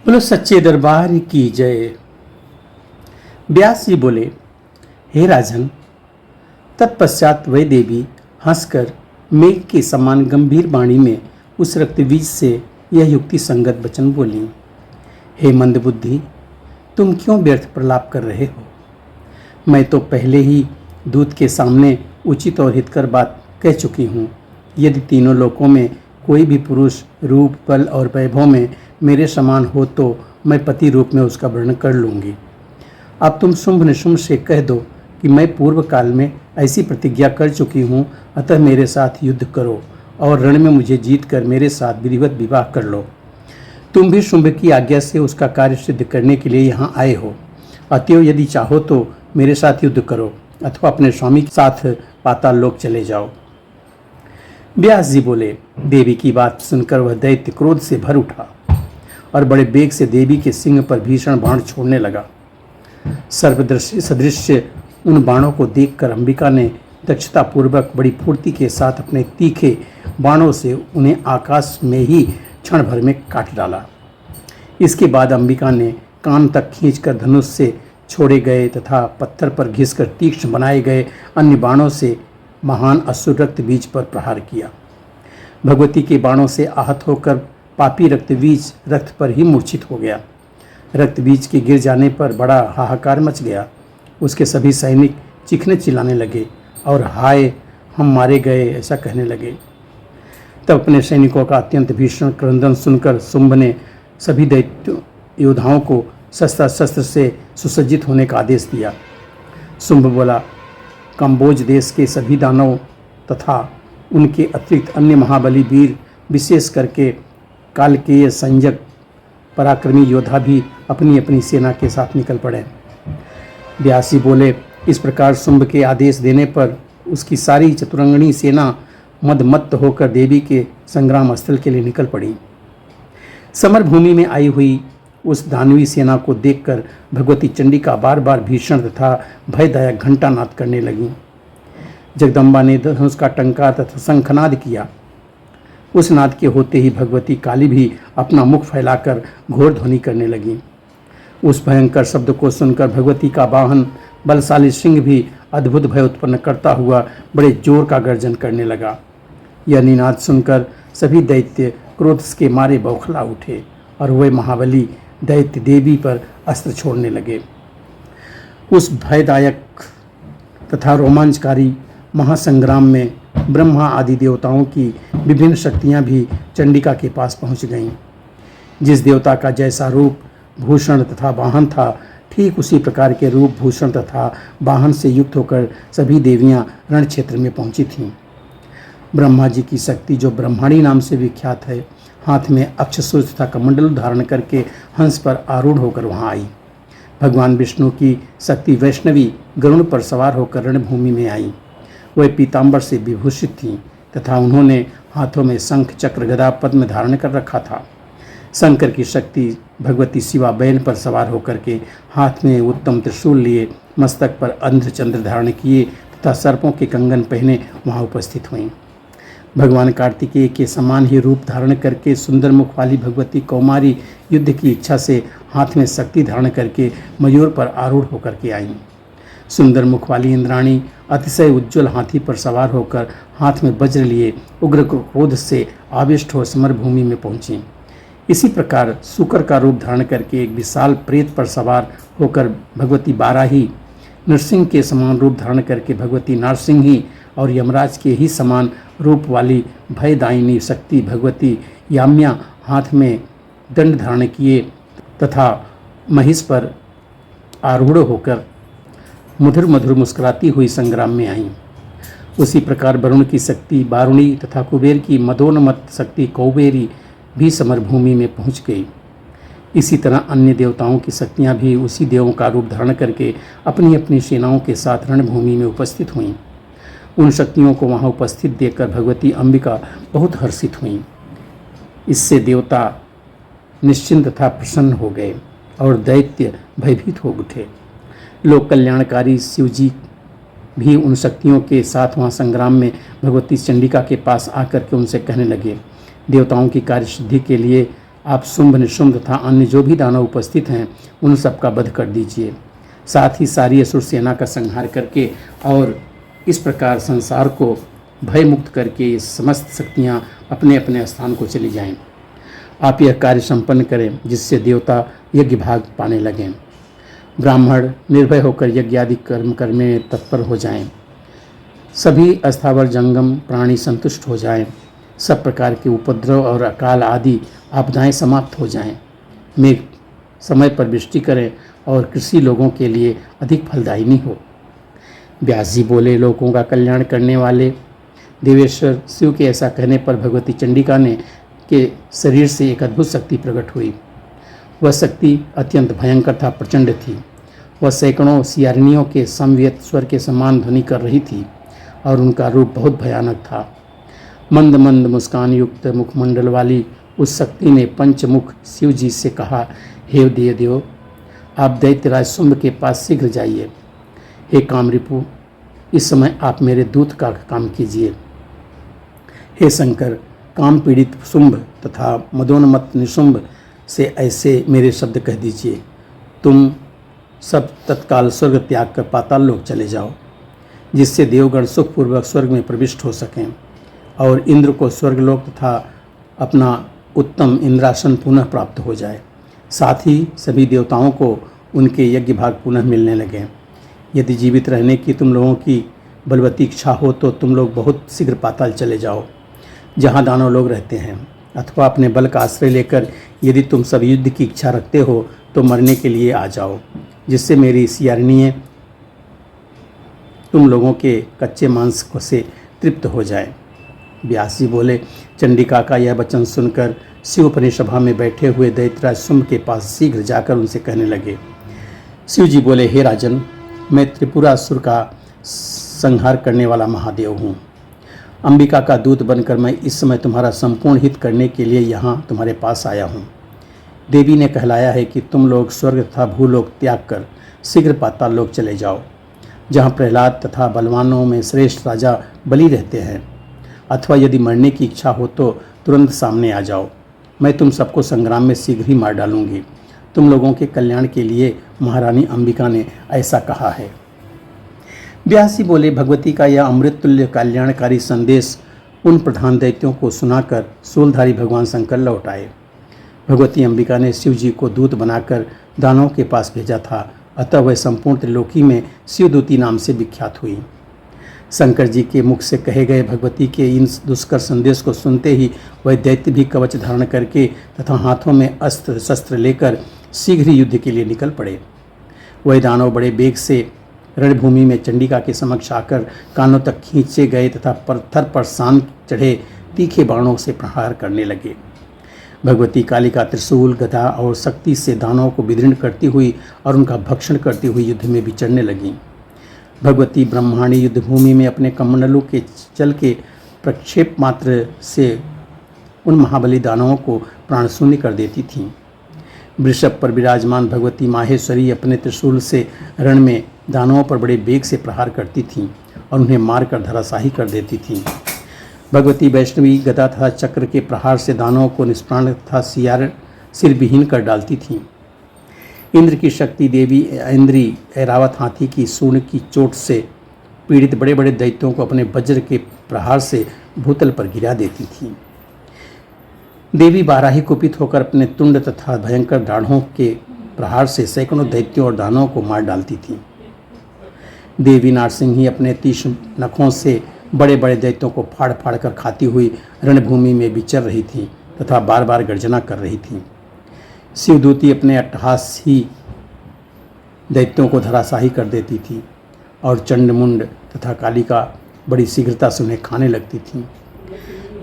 बोलो सच्चे दरबार की जय। व्यास जी बोले, हे राजन। तत्पश्चात वह देवी हंसकर मेघ के समान गंभीर वाणी में उस रक्तबीज से यह युक्ति संगत वचन बोली, हे मंदबुद्धि, तुम क्यों व्यर्थ प्रलाप कर रहे हो? मैं तो पहले ही दूत के सामने उचित और हितकर बात कह चुकी हूँ। यदि तीनों लोकों में कोई भी पुरुष रूप, बल और वैभव में मेरे समान हो तो मैं पति रूप में उसका वर्णन कर लूँगी। अब तुम शुंभ निशुंभ से कह दो कि मैं पूर्व काल में ऐसी प्रतिज्ञा कर चुकी हूँ, अतः मेरे साथ युद्ध करो और रण में मुझे जीत कर मेरे साथ विधिवत विवाह कर लो। तुम भी शुंभ की आज्ञा से उसका कार्य सिद्ध करने के लिए यहाँ आए हो, अतएव यदि चाहो तो मेरे साथ युद्ध करो अथवा अपने स्वामी के साथ पाताल लोक चले जाओ। व्यास जी बोले, देवी की बात सुनकर वह दैत्य क्रोध से भर उठा और बड़े बेग से देवी के सिंह पर भीषण बाण छोड़ने लगा। सर्पदृश्य सदृश उन बाणों को देखकर अंबिका ने दक्षतापूर्वक बड़ी फुर्ती के साथ अपने तीखे बाणों से उन्हें आकाश में ही क्षण भर में काट डाला। इसके बाद अंबिका ने कान तक खींचकर धनुष से छोड़े गए तथा पत्थर पर घिसकर तीक्ष्ण बनाए गए अन्य बाणों से महान असुर रक्तबीज पर प्रहार किया। भगवती के बाणों से आहत होकर पापी रक्तबीज रक्त पर ही मूर्छित हो गया। रक्तबीज के गिर जाने पर बड़ा हाहाकार मच गया। उसके सभी सैनिक चीखने चिल्लाने लगे और हाय हम मारे गए ऐसा कहने लगे। तब अपने सैनिकों का अत्यंत भीषण क्रंदन सुनकर शुंभ ने सभी दैत्य योद्धाओं को शस्त्र से सुसज्जित होने का आदेश दिया। शुंभ बोला, कंबोज देश के सभी दानव तथा उनके अतिरिक्त अन्य महाबली वीर, विशेष करके कालकेय संजक पराक्रमी योद्धा भी अपनी अपनी सेना के साथ निकल पड़े। व्यास जी बोले, इस प्रकार शुंभ के आदेश देने पर उसकी सारी चतुरंगणी सेना मदमत्त होकर देवी के संग्राम स्थल के लिए निकल पड़ी। समर भूमि में आई हुई उस दानवी सेना को देखकर भगवती चंडिका बार बार भीषण तथा भयदायक घंटानाद करने लगी। जगदम्बा ने धनुष का टंकार तथा शंखनाद किया। उस नाद के होते ही भगवती काली भी अपना मुख फैलाकर घोर ध्वनि करने लगी। उस भयंकर शब्द को सुनकर भगवती का वाहन बलशाली सिंह भी अद्भुत भय उत्पन्न करता हुआ बड़े जोर का गर्जन करने लगा। यह निनाद सुनकर सभी दैत्य क्रोध के मारे बौखला उठे और वे महाबली दैत्य देवी पर अस्त्र छोड़ने लगे। उस भयदायक तथा रोमांचकारी महासंग्राम में ब्रह्मा आदि देवताओं की विभिन्न शक्तियां भी चंडिका के पास पहुंच गईं। जिस देवता का जैसा रूप, भूषण तथा वाहन था, ठीक उसी प्रकार के रूप, भूषण तथा वाहन से युक्त होकर सभी देवियां रण क्षेत्र में पहुंची थीं। ब्रह्मा जी की शक्ति, जो ब्रह्माणी नाम से विख्यात है, हाथ में अक्षसूर तथा कमंडल धारण करके हंस पर आरूढ़ होकर वहां आई। भगवान विष्णु की शक्ति वैष्णवी गरुड़ पर सवार होकर रणभूमि में आई। वह पीताम्बर से विभूषित थीं तथा उन्होंने हाथों में शंख, चक्र, गदा, पद्म धारण कर रखा था। शंकर की शक्ति भगवती शिवा बैल पर सवार होकर के हाथ में उत्तम त्रिशूल लिए, मस्तक पर अंध्रचंद्र धारण किए तथा सर्पों के कंगन पहने वहां उपस्थित हुईं। भगवान कार्तिकेय के समान ही रूप धारण करके सुंदर मुख वाली भगवती कौमारी युद्ध की इच्छा से हाथ में शक्ति धारण करके मयूर पर आरूढ़ होकर के आईं। सुंदर मुख वाली इंद्राणी अतिशय उज्ज्वल हाथी पर सवार होकर हाथ में वज्र लिए उग्र क्रोध से आविष्ट हो समर भूमि में पहुंची। इसी प्रकार शुकर का रूप धारण करके एक विशाल प्रेत पर सवार होकर भगवती बाराही, नरसिंह के समान रूप धारण करके भगवती नारसिंही और यमराज के ही समान रूप वाली भयदायिनी शक्ति भगवती याम्या हाथ में दंड धारण किए तथा महिष पर आरूढ़ होकर मधुर मधुर मुस्कुराती हुई संग्राम में आईं। उसी प्रकार वरुण की शक्ति बारुणी तथा कुबेर की मदोन्मत्त शक्ति कौबेरी भी समर भूमि में पहुंच गई। इसी तरह अन्य देवताओं की शक्तियां भी उसी देवों का रूप धारण करके अपनी अपनी सेनाओं के साथ रणभूमि में उपस्थित हुईं। उन शक्तियों को वहां उपस्थित देखकर भगवती अंबिका बहुत हर्षित हुईं। इससे देवता निश्चिंत तथा प्रसन्न हो गए और दैत्य भयभीत हो उठे। लोक कल्याणकारी शिवजी भी उन शक्तियों के साथ वहां संग्राम में भगवती चंडिका के पास आकर के उनसे कहने लगे, देवताओं की कार्य सिद्धि के लिए आप शुंभ निशुंभ तथा अन्य जो भी दानव उपस्थित हैं उन सबका वध कर दीजिए। साथ ही सारी असुर सेना का संहार करके और इस प्रकार संसार को भय मुक्त करके ये समस्त शक्तियाँ अपने अपने स्थान को चली जाएं। आप यह कार्य संपन्न करें जिससे देवता यज्ञ भाग पाने लगें। ब्राह्मण निर्भय होकर यज्ञ आदि कर्म करने में तत्पर हो जाएं। सभी अस्थावर जंगम प्राणी संतुष्ट हो जाएं। सब प्रकार के उपद्रव और अकाल आदि आपदाएं समाप्त हो जाएं। मेघ समय पर वृष्टि करें और कृषि लोगों के लिए अधिक फलदायिनी हो। व्यास जी बोले, लोगों का कल्याण करने वाले देवेश्वर शिव के ऐसा कहने पर भगवती चंडिका ने के शरीर से एक अद्भुत शक्ति प्रकट हुई। वह शक्ति अत्यंत भयंकर था, प्रचंड थी। वह सैकड़ों सियारिनियों के समवेत स्वर के समान ध्वनि कर रही थी और उनका रूप बहुत भयानक था। मंद मंद मुस्कान युक्त मुखमंडल वाली उस शक्ति ने पंचमुख शिव जी से कहा, हे देव, आप दैत्यराज शुंभ के पास शीघ्र जाइए। हे कामरिपु, इस समय आप मेरे दूत का काम कीजिए। हे शंकर, काम पीड़ित शुंभ तथा मदोन्मत्त निशुंभ से ऐसे मेरे शब्द कह दीजिए, तुम सब तत्काल स्वर्ग त्याग कर पाताल लोक चले जाओ, जिससे देवगण सुखपूर्वक स्वर्ग में प्रविष्ट हो सकें और इंद्र को स्वर्गलोक तथा अपना उत्तम इंद्रासन पुनः प्राप्त हो जाए। साथ ही सभी देवताओं को उनके यज्ञ भाग पुनः मिलने लगें। यदि जीवित रहने की तुम लोगों की बलवती इच्छा हो तो तुम लोग बहुत शीघ्र पाताल चले जाओ, जहाँ दानव लोग रहते हैं, अथवा अपने बल का आश्रय लेकर यदि तुम सब युद्ध की इच्छा रखते हो तो मरने के लिए आ जाओ, जिससे मेरी सियारिनियाँ तुम लोगों के कच्चे मांस से तृप्त हो जाए। व्यास जी बोले, चंडिका का यह वचन सुनकर शिव अपनी सभा में बैठे हुए दैत्यराज शुंभ के पास शीघ्र जाकर उनसे कहने लगे। शिव जी बोले, हे राजन, मैं त्रिपुरासुर का संहार करने वाला महादेव हूँ। अंबिका का दूत बनकर मैं इस समय तुम्हारा संपूर्ण हित करने के लिए यहाँ तुम्हारे पास आया हूँ। देवी ने कहलाया है कि तुम लोग स्वर्ग तथा भूलोक त्याग कर शीघ्र पाताल लोक चले जाओ, जहाँ प्रहलाद तथा बलवानों में श्रेष्ठ राजा बलि रहते हैं, अथवा यदि मरने की इच्छा हो तो तुरंत सामने आ जाओ। मैं तुम सबको संग्राम में शीघ्र ही मार डालूंगी। तुम लोगों के कल्याण के लिए महारानी अंबिका ने ऐसा कहा है। व्यास जी बोले, भगवती का यह अमृत तुल्य कल्याणकारी संदेश उन प्रधान दैत्यों को सुनाकर शूलधारी भगवान शंकर लौट आए। भगवती अंबिका ने शिव जी को दूत बनाकर दानवों के पास भेजा था, अतः वह संपूर्ण त्रिलोकी में शिवदूती नाम से विख्यात हुई। शंकर जी के मुख से कहे गए भगवती के इन दुष्कर संदेश को सुनते ही वह दैत्य भी कवच धारण करके तथा हाथों में अस्त्र शस्त्र लेकर शीघ्र युद्ध के लिए निकल पड़े। वह दानव बड़े बेग से रणभूमि में चंडिका के समक्ष आकर कानों तक खींचे गए तथा पत्थर पर सान चढ़े तीखे बाणों से प्रहार करने लगे। भगवती कालिका त्रिशूल, गदा और शक्ति से दानवों को विदीर्ण करती हुई और उनका भक्षण करती हुई युद्ध में विचरने लगीं। भगवती ब्रह्मांडी युद्धभूमि में अपने कमंडलों के चल के प्रक्षेप मात्र से उन महाबली दानवों को प्राणशून्य कर देती थीं। वृषभ पर विराजमान भगवती माहेश्वरी अपने त्रिशूल से रण में दानवों पर बड़े बेग से प्रहार करती थीं और उन्हें मारकर धराशाही कर देती थीं। भगवती वैष्णवी गदा तथा चक्र के प्रहार से दानवों को निष्प्राण तथा सिरविहीन कर डालती थीं। इंद्र की शक्ति देवी इंद्री ऐरावत हाथी की सूंड की चोट से पीड़ित बड़े बड़े दैत्यों को अपने वज्र के प्रहार से भूतल पर गिरा देती थीं। देवी बाराही कुपित होकर अपने तुंड तथा भयंकर दाढ़ों के प्रहार से सैकड़ों दैत्यों और दानवों को मार डालती थीं। देवी नारसिंही अपने तीक्ष्ण नखों से बड़े बड़े दैत्यों को फाड़ फाड़ कर खाती हुई रणभूमि में विचर रही थीं तथा बार बार गर्जना कर रही थीं। शिवदूती अपने अट्टहास ही दैत्यों को धराशाही कर देती थी और चंडमुंड तथा कालिका बड़ी शीघ्रता से उन्हें खाने लगती थीं।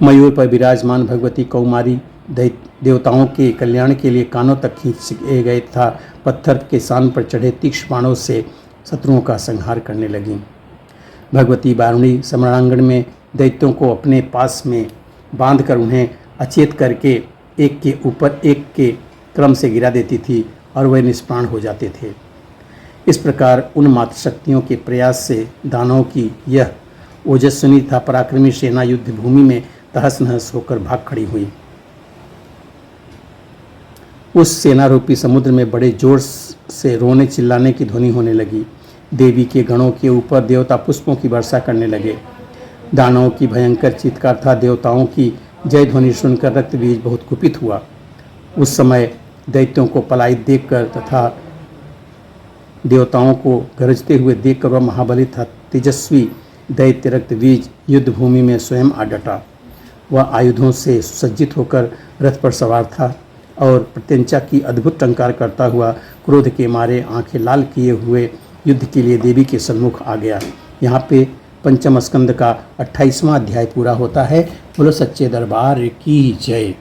मयूर पर विराजमान भगवती कौमारी देवताओं के कल्याण के लिए कानों तक खींचे गए तथा पत्थर के सान पर चढ़े तीक्ष्ण बाणों से शत्रुओं का संहार करने लगीं। भगवती वारुणी समरांगण में दैत्यों को अपने पास में बांधकर उन्हें अचेत करके एक के ऊपर एक के क्रम से गिरा देती थी और वे निष्प्राण हो जाते थे। इस प्रकार उन मातृशक्तियों के प्रयास से दानवों की यह ओजस्विनी तथा पराक्रमी सेना युद्ध भूमि में तहस नहस होकर भाग खड़ी हुई। उस सेना रूपी समुद्र में बड़े जोर से रोने चिल्लाने की ध्वनि होने लगी। देवी के गणों के ऊपर देवता पुष्पों की वर्षा करने लगे। दानवों की भयंकर चीत्कार था। देवताओं की जय ध्वनि सुनकर रक्तबीज बहुत कुपित हुआ। उस समय दैत्यों को पलायित देखकर तथा देवताओं को गरजते हुए देखकर वह महाबली था तेजस्वी दैत्य रक्तबीज युद्ध भूमि में स्वयं आ डटा। वह आयुधों से सुसज्जित होकर रथ पर सवार था और प्रत्यंचा की अद्भुत टंकार करता हुआ क्रोध के मारे आंखें लाल किए हुए युद्ध के लिए देवी के सम्मुख आ गया। यहाँ पे पंचम स्कंद का 28वां अध्याय पूरा होता है। बोलो सच्चे दरबार की जय।